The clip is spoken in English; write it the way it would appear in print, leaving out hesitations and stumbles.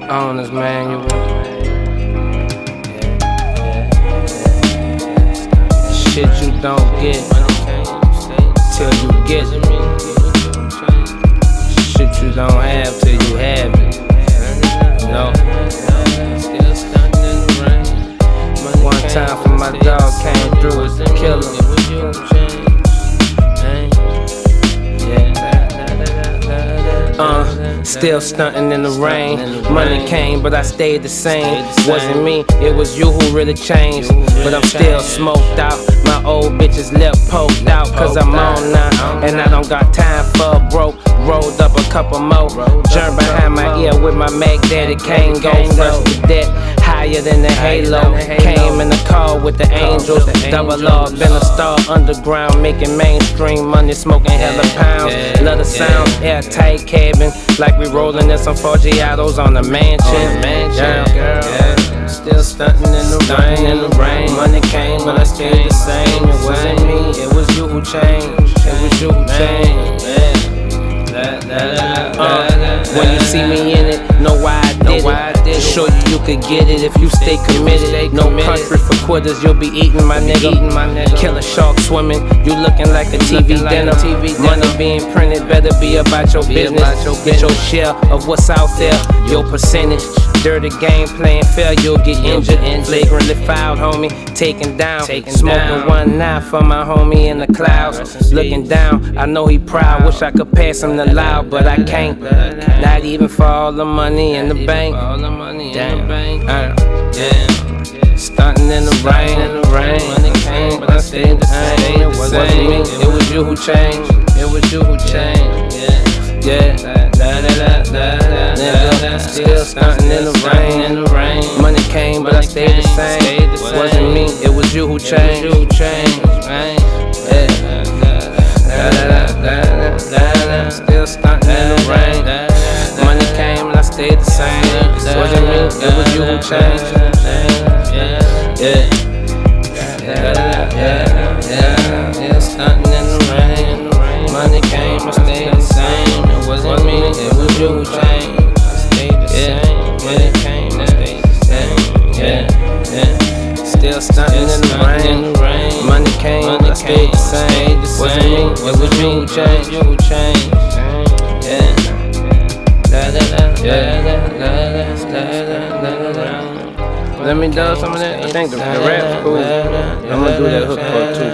Honest manual. Shit you don't get till you get it. Shit you don't have till you have it. You know? One time for my dog came through as the killer. Still stunting in the rain. Money came, but I stayed the same. Wasn't me, it was you who really changed. But I'm still smoked out. My old bitch's lip poked out, cause I'm on now. And I don't got time for a broke. Rolled up a couple more. Jerk behind my ear with my Mac Daddy can't go fresh to death. Higher than the halo. Came in the car with the angels. Double R, been a star underground, making mainstream money, smoking hella pounds. Love the sound, airtight cabin, like we rolling in some Forgiatos on the mansion. Still stunting in the rain. Money came, but I stayed the same. It wasn't me, it was you who changed. It was you who changed. When you see me in it, know why I did it. Show you could get it if you stay committed. No country for quitters, you'll be eating my nigga. Killer shark swimming, you looking like a TV dinner. Money being printed, better be about your business. Get your share of what's out there, your percentage. Dirty game playing fair, you'll get injured. Flagrantly fouled, homie, taken down. Smoking one knife for my homie in the clouds. Looking down, I know he proud. Wish I could pass him the loud, but I can't. Not even for all the money in the bank. Stunting in the rain. Money came, but I stayed the same. It wasn't me, it was you who changed. It was you who changed. Nigga, still stunting in the rain. Money came, but I stayed the same. It wasn't me, it was you who changed. Still stunting in the rain. Money came, and I stayed the same. It wasn't me, it was you who changed. Stunting in the rain. Money came, I stayed the same. It wasn't me, it was you who changed. I stayed the same. Money came, I stayed the same. Still stunting in the rain. Money came, I stayed the same. It wasn't me, it was you who changed. Let me do some of that. I think the rap's cool. I'm gonna do that hook part too.